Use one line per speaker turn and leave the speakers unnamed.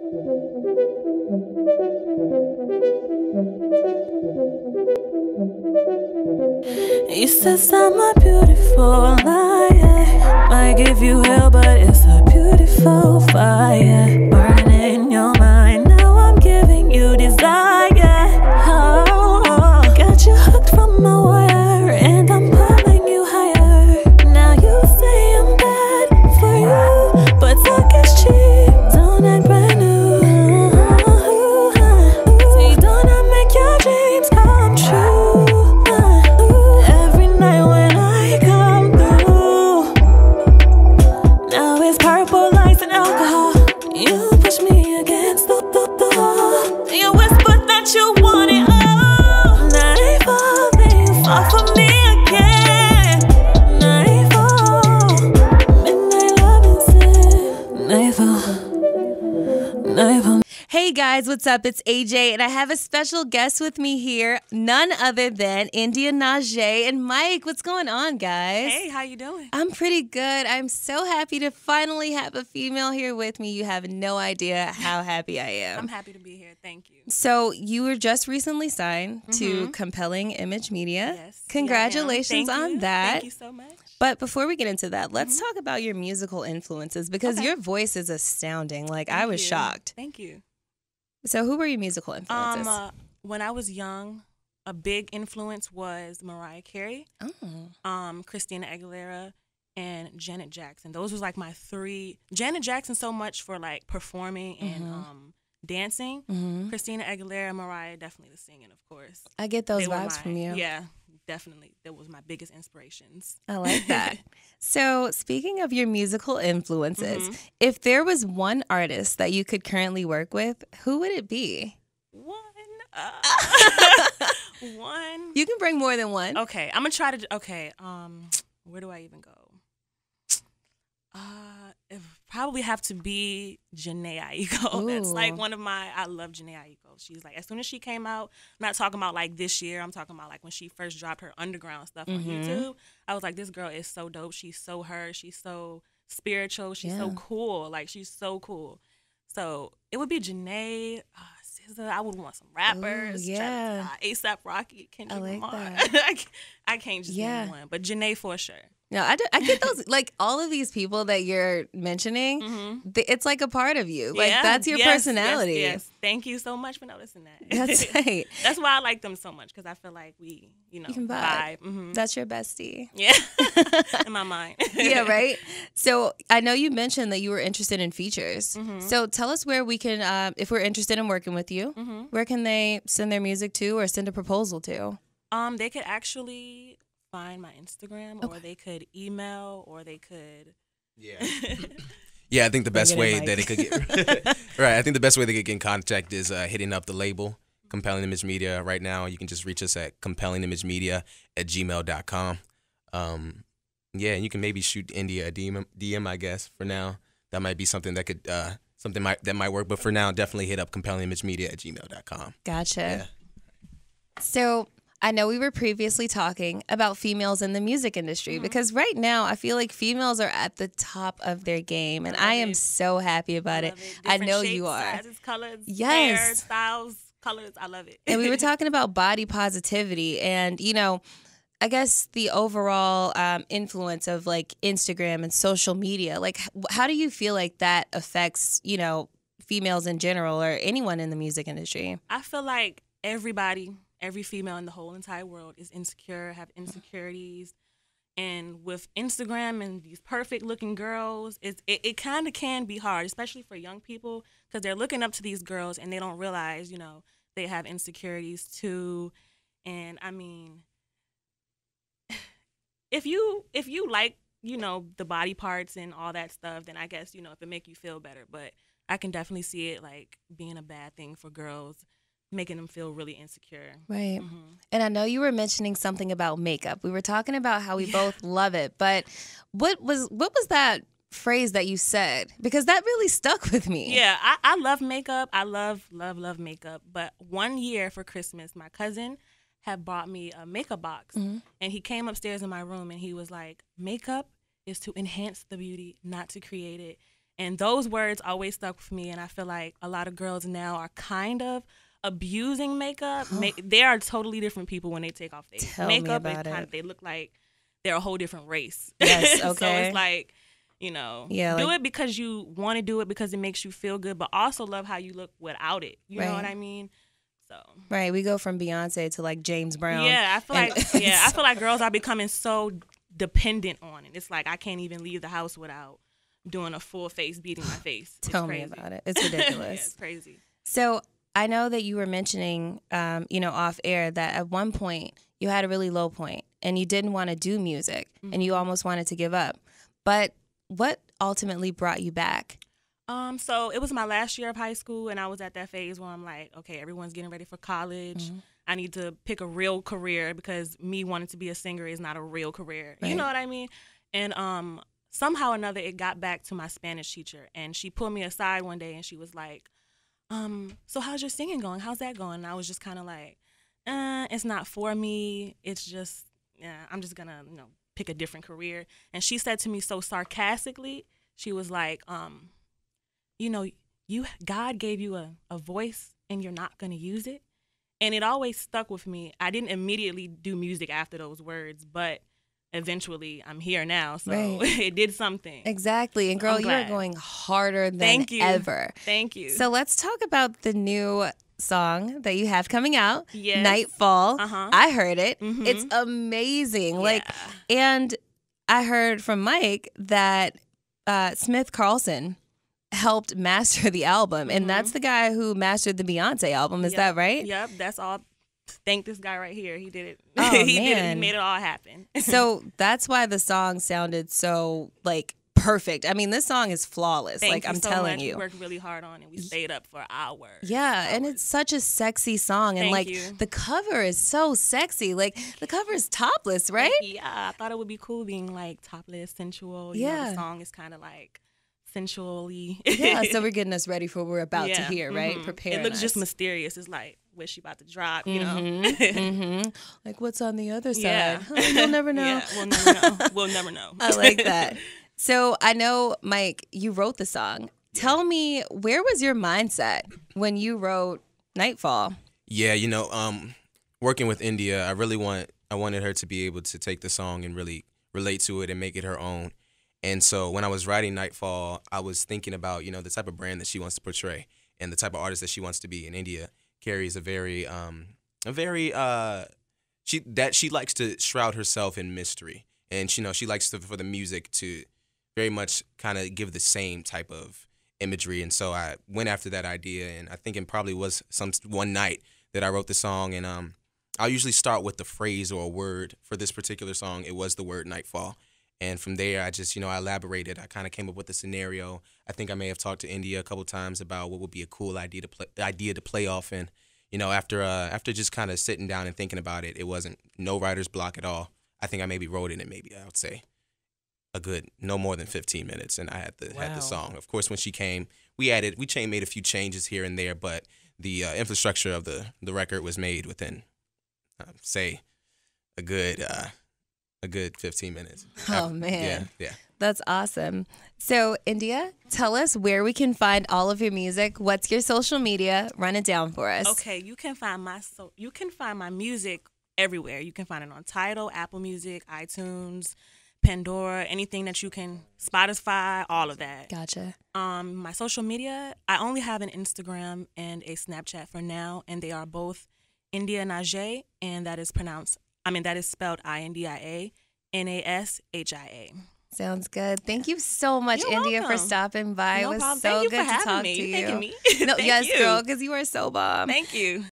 He says I'm a beautiful liar. Might give you hell, but it's a beautiful fire burning in your mind. Now I'm giving you desire. Oh, got you hooked from my wire, and I'm pulling you higher. Now you say I'm bad for you, but talk is cheap. Don't act brand new. See, don't I make your dreams come true? Every night when I come through, now it's purple lights and alcohol. You push me against the wall. You whisper that you want it all. Nightfall, then fall for me again. Nightfall, midnight loving sin. Nightfall, nightfall.
Hey guys, what's up? It's AJ, and I have a special guest with me here, none other than India Nashia and Mike. What's going on, guys?
Hey, how you doing?
I'm pretty good. I'm so happy to finally have a female here with me. You have no idea how happy I am.
I'm happy to be here. Thank you.
So you were just recently signed to Compelling Image Media.
Yes.
Congratulations on that.
Thank you so much.
But before we get into that, let's talk about your musical influences, because your voice is astounding. Like, I was shocked.
Thank you.
So who were your musical influences?
When I was young, a big influence was Mariah Carey, Christina Aguilera, and Janet Jackson. Those was like my three. Janet Jackson so much for like performing and dancing. Christina Aguilera, Mariah, definitely the singing, of course.
I get those vibes from you.
Yeah, definitely. That was my biggest inspirations.
I like that. So speaking of your musical influences, if there was one artist that you could currently work with, who would it be?
One.
You can bring more than one.
Okay, I'm gonna try to. Okay, where do I even go? It probably have to be Jhené Aiko. That's like one of my. I love Jhené Aiko. She's like, as soon as she came out, I'm not talking about like this year. I'm talking about like when she first dropped her underground stuff on YouTube. I was like, this girl is so dope. She's so her. She's so spiritual. She's so cool. Like, she's so cool. So it would be Jhené. SZA. I would want some rappers.
Ooh, yeah.
A$AP Rocky. Kendrick Lamar.
That.
I can't just name one, but Jhené for sure.
No, I get those, like, all of these people that you're mentioning, it's like a part of you. Like, that's your personality.
Yes. Thank you so much for noticing that.
That's right.
That's why I like them so much, because I feel like we, you can vibe.
That's your bestie.
Yeah. In my mind.
Yeah, right? So I know you mentioned that you were interested in features. So tell us where we can, if we're interested in working with you, where can they send their music to or send a proposal to?
They could actually find my Instagram, or they could email, or they could.
Yeah. Yeah, I think the best way that it could get right. I think the best way they could get in contact is hitting up the label, Compelling Image Media. Right now, you can just reach us at compellingimagemedia@gmail.com. Yeah, and you can maybe shoot India a DM, I guess. For now, that might be something that could that might work. But for now, definitely hit up compellingimagemedia@gmail.com.
Gotcha.
Yeah.
So I know we were previously talking about females in the music industry, because right now I feel like females are at the top of their game, and I am so happy about it. I know you are.
Sizes, colors,
yes,
hair, styles, colors. I love it.
And we were talking about body positivity, and I guess the overall influence of like Instagram and social media. Like, how do you feel like that affects females in general, or anyone in the music industry?
I feel like every female in the whole entire world is insecure, have insecurities. And with Instagram and these perfect looking girls, it kind of can be hard, especially for young people, because they're looking up to these girls and they don't realize, they have insecurities too. And I mean, if you like, the body parts and all that stuff, then I guess, if it make you feel better. But I can definitely see it like being a bad thing for girls, making them feel really insecure.
Right. And I know you were mentioning something about makeup. We were talking about how we both love it, but what was that phrase that you said? Because that really stuck with me.
Yeah, I love makeup. I love makeup. But one year for Christmas, my cousin had bought me a makeup box, and he came upstairs in my room and he was like, makeup is to enhance the beauty, not to create it. And those words always stuck with me. And I feel like a lot of girls now are kind of abusing makeup. They are totally different people when they take off their makeup. They look like they're a whole different race.
Yes, okay.
So it's like, do it because you want to do it because it makes you feel good, but also love how you look without it. You know what I mean? So
right, we go from Beyonce to like James Brown.
Yeah, I feel like girls are becoming so dependent on it. It's like I can't even leave the house without doing a full face beating my face.
Tell me about it. It's ridiculous.
Yeah, it's crazy.
So I know that you were mentioning, off air that at one point you had a really low point and you didn't want to do music and you almost wanted to give up. But what ultimately brought you back?
So it was my last year of high school, and I was at that phase where I'm like, okay, everyone's getting ready for college. I need to pick a real career because me wanting to be a singer is not a real career. Right. You know what I mean? And somehow or another, it got back to my Spanish teacher, and she pulled me aside one day, and she was like, so how's your singing going? How's that going? And I was just kind of like, it's not for me. It's just, I'm just going to, pick a different career. And she said to me so sarcastically, she was like, God gave you a voice and you're not going to use it. And it always stuck with me. I didn't immediately do music after those words, but eventually I'm here now. So it did something.
Exactly. And girl, you're going harder than ever.
Thank you.
So let's talk about the new song that you have coming out, Nightfall. I heard it. It's amazing.
Yeah.
And I heard from Mike that Smith Carlson helped master the album, and that's the guy who mastered the Beyonce album. Is that right?
Yep, that's all. Thank this guy right here. He did it.
Oh,
He
man.
did it. He made it all happen.
So that's why the song sounded so perfect. I mean, this song is flawless. I'm telling you.
We worked really hard on it. We stayed up for hours.
Yeah, and it's such a sexy song. And
Thank you.
The cover is so sexy. The cover is topless, right?
Yeah, I thought it would be cool being topless, sensual.
Yeah.
The song is kind of sensually.
Yeah, so we're getting us ready for what we're about to hear, right? Preparing
It looks
us.
just mysterious. It's where's she about to drop,
What's on the other side?
Yeah.
You'll never know.
Yeah, we'll never know. We'll never know.
I like that. So I know, Mike, you wrote the song. Tell me, where was your mindset when you wrote Nightfall?
Yeah, working with India, I wanted her to be able to take the song and really relate to it and make it her own. And so when I was writing Nightfall, I was thinking about, the type of brand that she wants to portray and the type of artist that she wants to be. And India carries she likes to shroud herself in mystery. And, she likes for the music to very much kind of give the same type of imagery. And so I went after that idea, and I think it probably was one night that I wrote the song. And I'll usually start with the phrase or a word. For this particular song, it was the word Nightfall. And from there, I just, I elaborated. I kind of came up with a scenario. I think I may have talked to India a couple times about what would be a cool idea to play off. And, after just kind of sitting down and thinking about it, it wasn't no writer's block at all. I think I maybe wrote it in I would say, a good no more than 15 minutes, and I had the song. Of course, when she came, we made a few changes here and there, but the infrastructure of the record was made within, say, a good 15 minutes.
Oh, man.
Yeah.
That's awesome. So, India, tell us where we can find all of your music. What's your social media? Run it down for us.
Okay, you can find my music everywhere. You can find it on Tidal, Apple Music, iTunes, Pandora, anything that you can, Spotify, all of that.
Gotcha.
My social media, I only have an Instagram and a Snapchat for now, and they are both India Nashia, and that is spelled INDIA NASHIA.
Sounds good. Thank you so much,
You're
India,
welcome.
for stopping by.
No
it was
problem.
so
Thank you
good
for
to
having
talk
me.
to
You're
you.
thanking me.
No,
Thank
yes,
you.
girl, because you are so bomb.
Thank you.